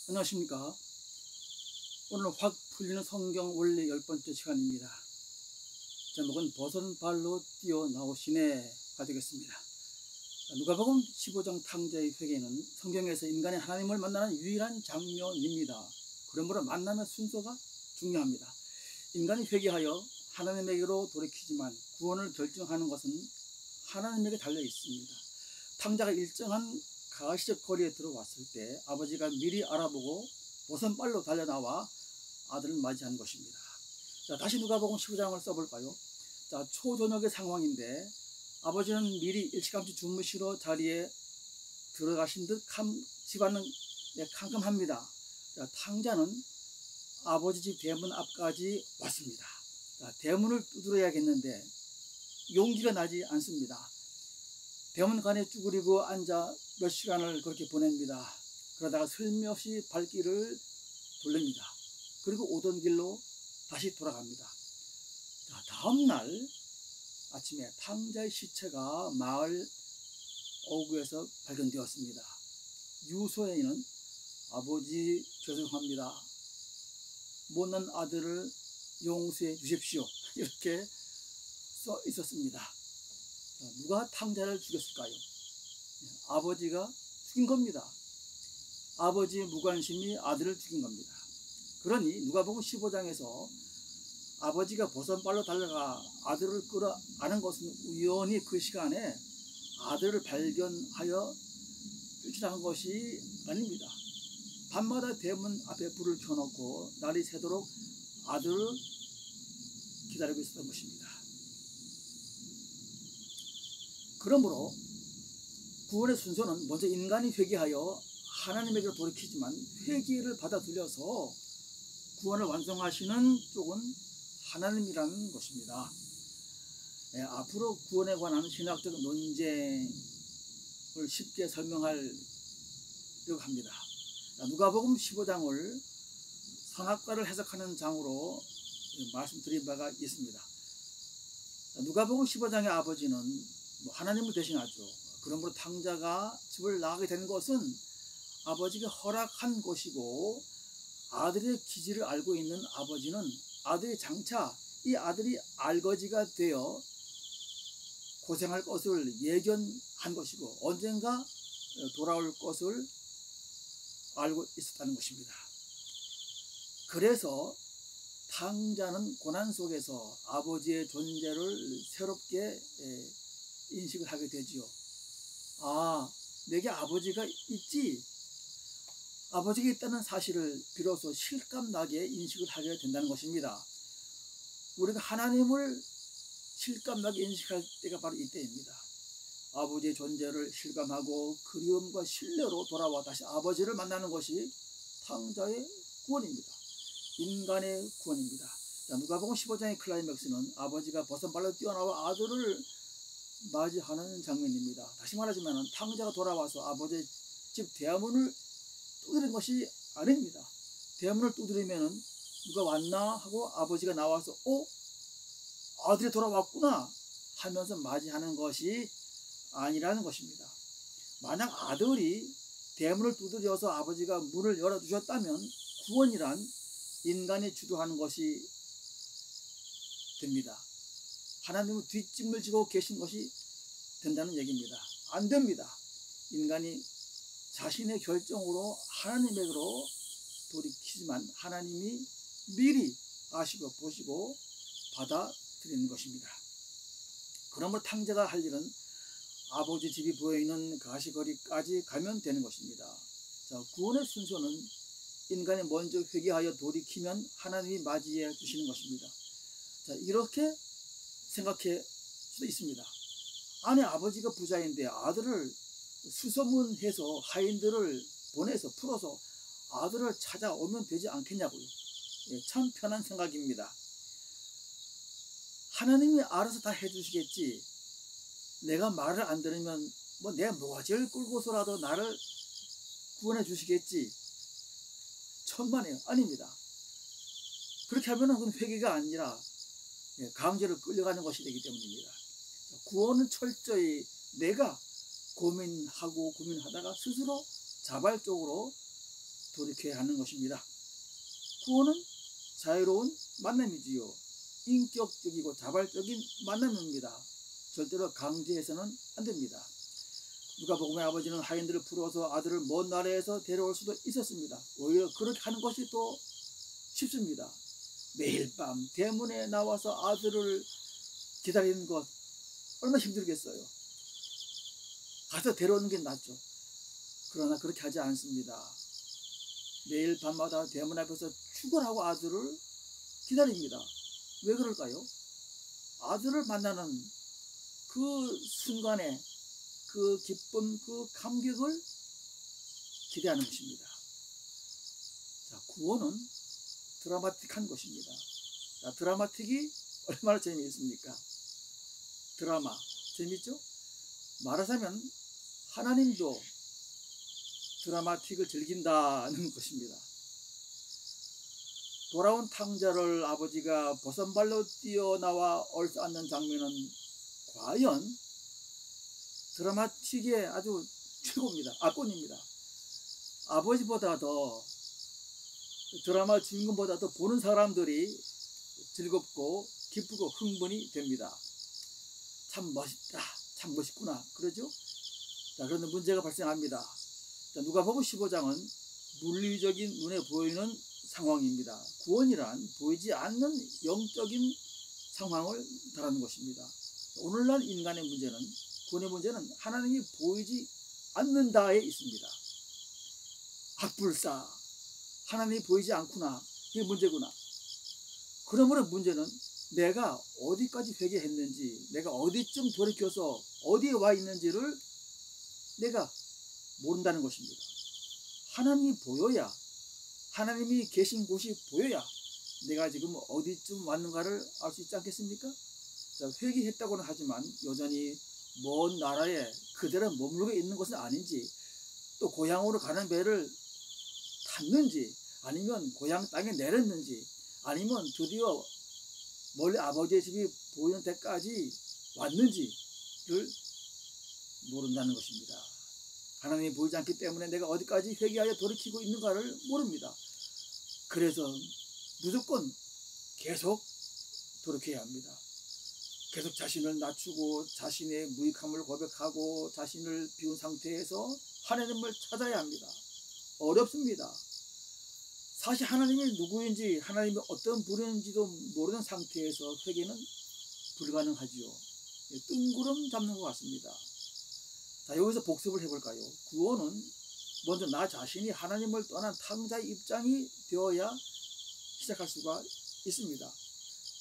안녕하십니까. 오늘 확 풀리는 성경 원래 10번째 시간입니다. 제목은 벗은 발로 뛰어나오시네가 되겠습니다. 누가복음 15장 탕자의 회개는 성경에서 인간이 하나님을 만나는 유일한 장면입니다. 그러므로 만남의 순서가 중요합니다. 인간이 회개하여 하나님에게로 돌이키지만 구원을 결정하는 것은 하나님에게 달려 있습니다. 탕자가 일정한 가시적 거리에 들어왔을 때 아버지가 미리 알아보고 보선발로 달려나와 아들을 맞이한 것입니다. 자, 다시 누가복음 15장을 써볼까요? 자, 초저녁의 상황인데 아버지는 미리 일찌감치 주무시러 자리에 들어가신 듯 집안은 캄캄합니다. 자, 탕자는 아버지 집 대문 앞까지 왔습니다. 자, 대문을 두드려야겠는데 용기가 나지 않습니다. 대문간에 쭈그리고 앉아 몇 시간을 그렇게 보냅니다. 그러다가 슬며시 발길을 돌립니다. 그리고 오던 길로 다시 돌아갑니다. 자, 다음날 아침에 탕자의 시체가 마을 어구에서 발견되었습니다. 유서에는 아버지 죄송합니다. 못난 아들을 용서해 주십시오. 이렇게 써 있었습니다. 누가 탕자를 죽였을까요? 아버지가 죽인 겁니다. 아버지의 무관심이 아들을 죽인 겁니다. 그러니 누가복음 15장에서 아버지가 보선발로 달려가 아들을 끌어안은 것은 우연히 그 시간에 아들을 발견하여 쫓아간 것이 아닙니다. 밤마다 대문 앞에 불을 켜놓고 날이 새도록 아들을 기다리고 있었던 것입니다. 그러므로 구원의 순서는 먼저 인간이 회개하여 하나님에게로 돌이키지만 회개를 받아들여서 구원을 완성하시는 쪽은 하나님이라는 것입니다. 앞으로 구원에 관한 신학적 논쟁을 쉽게 설명하려고 합니다. 누가복음 15장을 성악가를 해석하는 장으로 말씀드린 바가 있습니다. 누가복음 15장의 아버지는 하나님을 대신하죠. 그러므로 탕자가 집을 나가게 된 것은 아버지가 허락한 것이고, 아들의 기질을 알고 있는 아버지는 아들이 장차 이 아들이 알거지가 되어 고생할 것을 예견한 것이고 언젠가 돌아올 것을 알고 있었다는 것입니다. 그래서 탕자는 고난 속에서 아버지의 존재를 새롭게 인식을 하게 되지요. 아, 내게 아버지가 있지. 아버지가 있다는 사실을 비로소 실감나게 인식을 하게 된다는 것입니다. 우리가 하나님을 실감나게 인식할 때가 바로 이때입니다. 아버지의 존재를 실감하고 그리움과 신뢰로 돌아와 다시 아버지를 만나는 것이 탕자의 구원입니다. 인간의 구원입니다. 자, 누가복음 15장의 클라이맥스는 아버지가 벗은발로 뛰어나와 아들을 맞이하는 장면입니다. 다시 말하자면 탕자가 돌아와서 아버지의 집 대문을 두드린 것이 아닙니다. 대문을 두드리면 누가 왔나 하고 아버지가 나와서 아들이 돌아왔구나 하면서 맞이하는 것이 아니라는 것입니다. 만약 아들이 대문을 두드려서 아버지가 문을 열어주셨다면 구원이란 인간이 주도하는 것이 됩니다. 하나님은 뒷짐을 지고 계신 것이 된다는 얘기입니다. 안 됩니다. 인간이 자신의 결정으로 하나님에게로 돌이키지만 하나님이 미리 아시고 보시고 받아들이는 것입니다. 그러므로 탕자가 할 일은 아버지 집이 보이는 가시거리까지 가면 되는 것입니다. 자, 구원의 순서는 인간이 먼저 회개하여 돌이키면 하나님이 맞이해 주시는 것입니다. 자, 이렇게 생각할 수도 있습니다. 아니, 아버지가 부자인데 아들을 수소문해서 하인들을 보내서 풀어서 아들을 찾아오면 되지 않겠냐고요. 참 편한 생각입니다. 하나님이 알아서 다 해주시겠지. 내가 말을 안 들으면 내 모가지를 끌고서라도 나를 구원해 주시겠지. 천만에요. 아닙니다. 그렇게 하면 그건 회개가 아니라 강제로 끌려가는 것이 되기 때문입니다. 구원은 철저히 내가 고민하다가 스스로 자발적으로 돌이켜야 하는 것입니다. 구원은 자유로운 만남이지요. 인격적이고 자발적인 만남입니다. 절대로 강제해서는 안 됩니다. 누가복음의 아버지는 하인들을 풀어서 아들을 먼 나라에서 데려올 수도 있었습니다. 오히려 그렇게 하는 것이 더 쉽습니다. 매일 밤 대문에 나와서 아들을 기다리는 것 얼마나 힘들겠어요. 가서 데려오는 게 낫죠. 그러나 그렇게 하지 않습니다. 매일 밤마다 대문 앞에서 축원하고 아들을 기다립니다. 왜 그럴까요? 아들을 만나는 그 순간에 그 기쁨, 그 감격을 기대하는 것입니다. 자, 구원은 드라마틱한 것입니다. 자, 드라마틱이 얼마나 재미있습니까? 드라마 재밌죠? 말하자면 하나님도 드라마틱을 즐긴다는 것입니다. 돌아온 탕자를 아버지가 버선발로 뛰어나와 얼싸안는 장면은 과연 드라마틱의 아주 최고입니다. 압권입니다. 아버지보다 더 드라마 주인공보다 더 보는 사람들이 즐겁고 기쁘고 흥분이 됩니다. 참 멋있다, 참 멋있구나, 그러죠? 자, 그런데 문제가 발생합니다. 자, 누가복음 15장은 물리적인 눈에 보이는 상황입니다. 구원이란 보이지 않는 영적인 상황을 말하는 것입니다. 오늘날 인간의 문제는, 구원의 문제는 하나님이 보이지 않는다에 있습니다. 악불사, 하나님이 보이지 않구나, 이게 문제구나. 그러므로 문제는 내가 어디까지 회개했는지, 내가 어디쯤 돌이켜서 어디에 와 있는지를 내가 모른다는 것입니다. 하나님이 보여야, 하나님이 계신 곳이 보여야 내가 지금 어디쯤 왔는가를 알 수 있지 않겠습니까? 자, 회개했다고는 하지만 여전히 먼 나라에 그대로 머물고 있는 것은 아닌지, 또 고향으로 가는 배를 탔는지, 아니면 고향 땅에 내렸는지, 아니면 드디어 멀리 아버지의 집이 보이는 데까지 왔는지를 모른다는 것입니다. 하나님이 보이지 않기 때문에 내가 어디까지 회개하여 돌이키고 있는가를 모릅니다. 그래서 무조건 계속 돌이켜야 합니다. 계속 자신을 낮추고 자신의 무익함을 고백하고 자신을 비운 상태에서 하나님을 찾아야 합니다. 어렵습니다. 사실 하나님이 누구인지, 하나님이 어떤 분인지도 모르는 상태에서 회개는 불가능하지요. 뜬구름 잡는 것 같습니다. 자, 여기서 복습을 해볼까요? 구원은 먼저 나 자신이 하나님을 떠난 탕자의 입장이 되어야 시작할 수가 있습니다.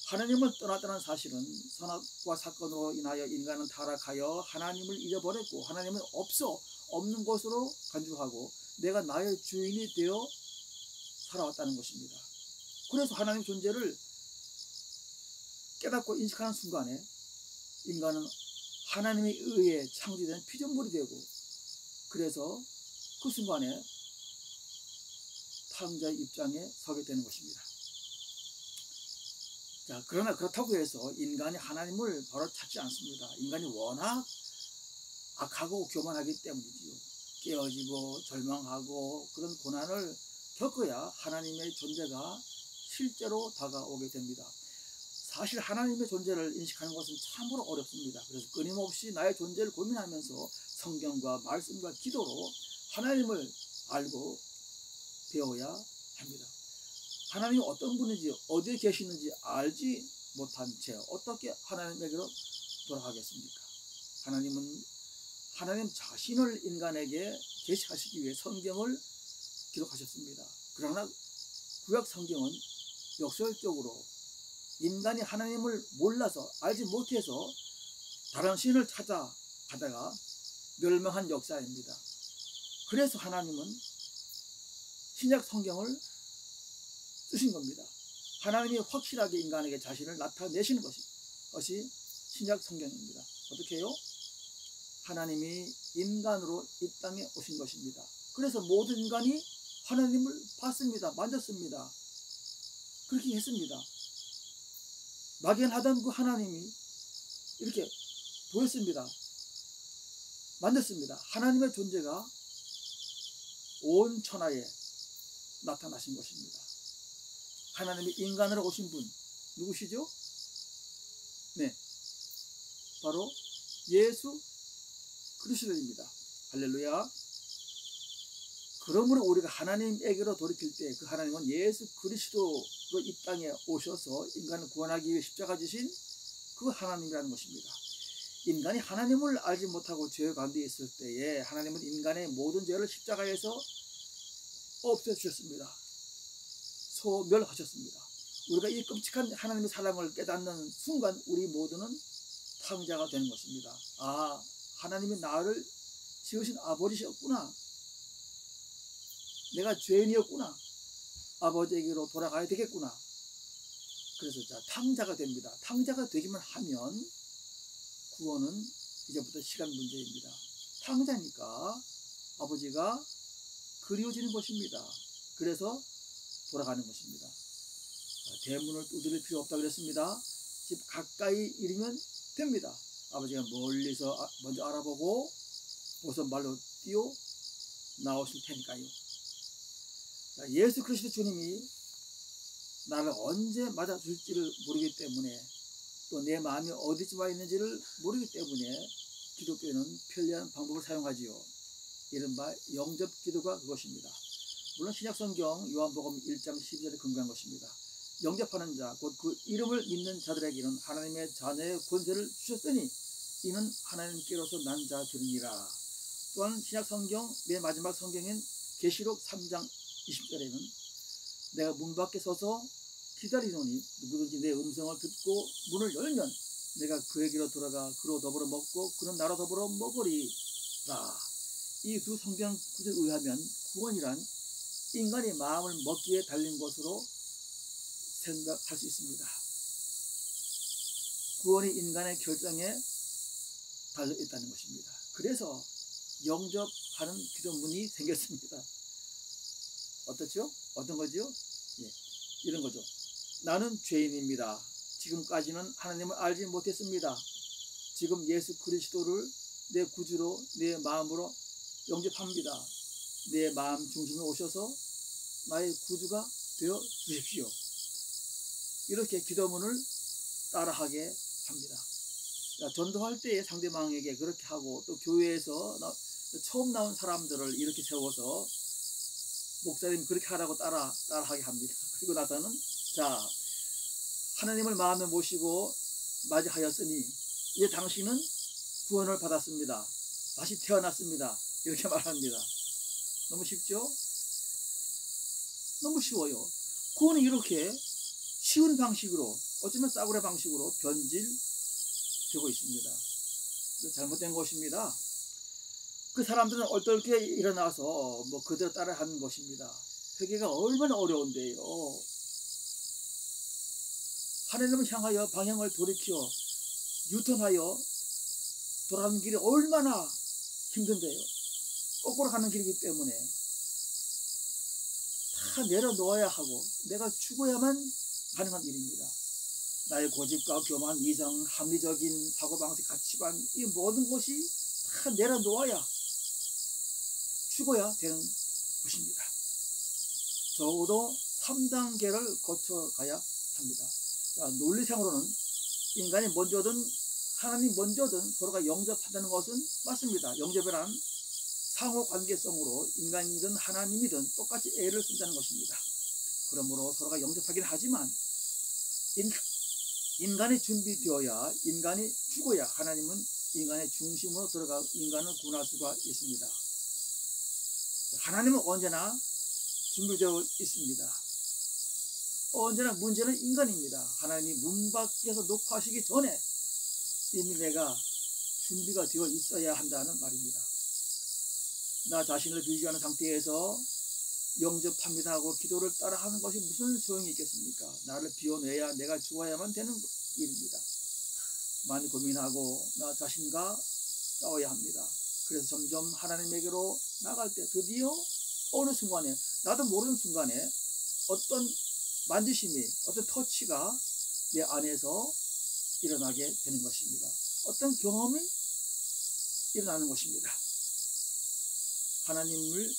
하나님을 떠났다는 사실은 선악과 사건으로 인하여 인간은 타락하여 하나님을 잊어버렸고, 하나님은 없는 것으로 간주하고 내가 나의 주인이 되어 살아왔다는 것입니다. 그래서 하나님의 존재를 깨닫고 인식하는 순간에 인간은 하나님에 의해 창조된 피조물이 되고, 그래서 그 순간에 탕자의 입장에 서게 되는 것입니다. 자, 그러나 그렇다고 해서 인간이 하나님을 바로 찾지 않습니다. 인간이 워낙 악하고 교만하기 때문이지요. 깨어지고 절망하고 그런 고난을 겪어야 하나님의 존재가 실제로 다가오게 됩니다. 사실 하나님의 존재를 인식하는 것은 참으로 어렵습니다. 그래서 끊임없이 나의 존재를 고민하면서 성경과 말씀과 기도로 하나님을 알고 배워야 합니다. 하나님이 어떤 분인지, 어디에 계시는지 알지 못한 채 어떻게 하나님에게로 돌아가겠습니까? 하나님은 하나님 자신을 인간에게 계시하시기 위해 성경을 기록하셨습니다. 그러나 구약 성경은 역설적으로 인간이 하나님을 몰라서, 알지 못해서 다른 신을 찾아가다가 멸망한 역사입니다. 그래서 하나님은 신약 성경을 쓰신 겁니다. 하나님이 확실하게 인간에게 자신을 나타내시는 것이 신약 성경입니다. 어떻게 해요? 하나님이 인간으로 이 땅에 오신 것입니다. 그래서 모든 인간이 하나님을 봤습니다. 만졌습니다. 그렇게 했습니다. 막연하던 그 하나님이 이렇게 보였습니다. 만졌습니다. 하나님의 존재가 온 천하에 나타나신 것입니다. 하나님이 인간으로 오신 분 누구시죠? 네, 바로 예수 그리스도입니다. 할렐루야. 그러므로 우리가 하나님에게로 돌이킬 때 그 하나님은 예수 그리스도로 이 땅에 오셔서 인간을 구원하기 위해 십자가 지신 그 하나님이라는 것입니다. 인간이 하나님을 알지 못하고 죄 가운데 있을 때에 하나님은 인간의 모든 죄를 십자가에서 없애주셨습니다. 소멸하셨습니다. 우리가 이 끔찍한 하나님의 사랑을 깨닫는 순간 우리 모두는 탕자가 되는 것입니다. 아, 하나님이 나를 지으신 아버지셨구나. 내가 죄인이었구나. 아버지에게로 돌아가야 되겠구나. 그래서 자, 탕자가 됩니다. 탕자가 되기만 하면 구원은 이제부터 시간 문제입니다. 탕자니까 아버지가 그리워지는 것입니다. 그래서 돌아가는 것입니다. 대문을 두드릴 필요 없다고 그랬습니다. 집 가까이 이르면 됩니다. 아버지가 멀리서 먼저 알아보고 보선발로 뛰어 나오실 테니까요. 예수 그리스도 주님이 나를 언제 맞아줄지를 모르기 때문에 또 내 마음이 어디쯤 와 있는지를 모르기 때문에 기독교는 편리한 방법을 사용하지요. 이른바 영접 기도가 그것입니다. 물론 신약성경 요한복음 1장 12절에 근거한 것입니다. 영접하는 자, 곧 그 이름을 믿는 자들에게는 하나님의 자녀의 권세를 주셨으니 이는 하나님께로서 난 자들이니라. 또한 신약성경 맨 마지막 성경인 계시록 3장 20절에는 내가 문 밖에 서서 기다리노니 누구든지 내 음성을 듣고 문을 열면 내가 그에게로 들어가 그로 더불어 먹고 그는 나로 더불어 먹으리라. 이 두 성경 구절에 의하면 구원이란 인간의 마음을 먹기에 달린 것으로 생각할 수 있습니다. 구원이 인간의 결정에 달려 있다는 것입니다. 그래서 영접하는 기도문이 생겼습니다. 어떻죠? 어떤 거죠? 예, 이런 거죠. 나는 죄인입니다. 지금까지는 하나님을 알지 못했습니다. 지금 예수 그리스도를 내 구주로 내 마음으로 영접합니다. 내 마음 중심에 오셔서 나의 구주가 되어 주십시오. 이렇게 기도문을 따라하게 합니다. 전도할 때에 상대방에게 그렇게 하고 또 교회에서 처음 나온 사람들을 이렇게 세워서 목사님 그렇게 하라고 따라하게 합니다. 그리고 나서는 자, 하나님을 마음에 모시고 맞이하였으니 이제 당신은 구원을 받았습니다. 다시 태어났습니다. 이렇게 말합니다. 너무 쉽죠? 너무 쉬워요. 구원은 이렇게 쉬운 방식으로 어쩌면 싸구려 방식으로 변질되고 있습니다. 잘못된 것입니다. 그 사람들은 얼떨결에 일어나서 뭐 그대로 따라하는 것입니다. 회개가 얼마나 어려운데요. 하나님을 향하여 방향을 돌이켜 유턴하여 돌아가는 길이 얼마나 힘든데요. 거꾸로 가는 길이기 때문에 다 내려놓아야 하고 내가 죽어야만 가능한 일입니다. 나의 고집과 교만, 이성, 합리적인 사고방식, 가치관 이 모든 것이 다 내려놓아야 죽어야 되는 것입니다. 적어도 3단계를 거쳐가야 합니다. 자, 논리상으로는 인간이 먼저든 하나님 먼저든 서로가 영접한다는 것은 맞습니다. 영접이란 상호관계성으로 인간이든 하나님이든 똑같이 애를 쓴다는 것입니다. 그러므로 서로가 영접하긴 하지만 인간이 준비되어야 인간이 죽어야 하나님은 인간의 중심으로 들어가 인간을 구원할 수가 있습니다. 하나님은 언제나 준비되어 있습니다. 언제나 문제는 인간입니다. 하나님이 문 밖에서 녹화하시기 전에 이미 내가 준비가 되어 있어야 한다는 말입니다. 나 자신을 비유하는 상태에서 영접합니다 하고 기도를 따라하는 것이 무슨 소용이 있겠습니까? 나를 비워내야 내가 죽어야만 되는 일입니다. 많이 고민하고 나 자신과 싸워야 합니다. 그래서 점점 하나님에게로 나갈 때 드디어 어느 순간에 나도 모르는 순간에 어떤 만지심이 어떤 터치가 내 안에서 일어나게 되는 것입니다. 어떤 경험이 일어나는 것입니다. 하나님을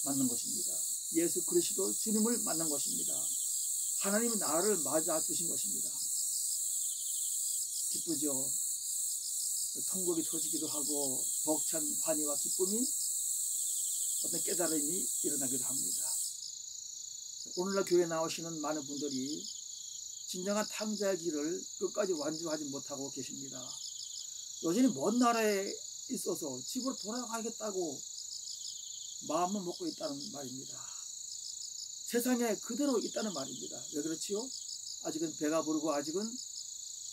만난 것입니다. 예수 그리스도 주님을 만난 것입니다. 하나님이 나를 맞아 주신 것입니다. 기쁘죠. 통곡이 터지기도 하고 벅찬 환희와 기쁨이 어떤 깨달음이 일어나기도 합니다. 오늘날 교회에 나오시는 많은 분들이 진정한 탕자의 길을 끝까지 완주하지 못하고 계십니다. 여전히 먼 나라에 있어서 집으로 돌아가겠다고 마음을 먹고 있다는 말입니다. 세상에 그대로 있다는 말입니다. 왜 그렇지요? 아직은 배가 부르고 아직은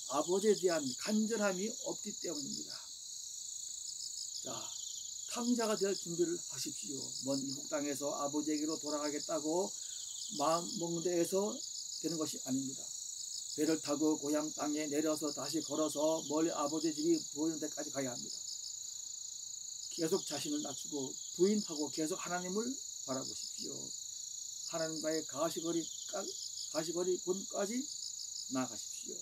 아버지에 대한 간절함이 없기 때문입니다. 자, 탕자가 될 준비를 하십시오. 먼 이국 땅에서 아버지에게로 돌아가겠다고 마음 먹는 데에서 되는 것이 아닙니다. 배를 타고 고향 땅에 내려서 다시 걸어서 멀리 아버지 집이 보이는 데까지 가야 합니다. 계속 자신을 낮추고 부인하고 계속 하나님을 바라보십시오. 하나님과의 가시거리 본까지 나아가십시오.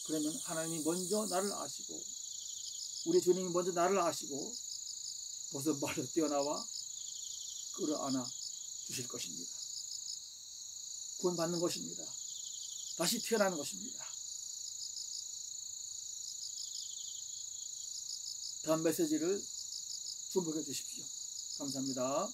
그러면 하나님이 먼저 나를 아시고 우리 주님이 먼저 나를 아시고 벌써 말로 뛰어나와 끌어안아 주실 것입니다. 구원받는 것입니다. 다시 태어나는 것입니다. 다음 메시지를 주목해 주십시오. 감사합니다.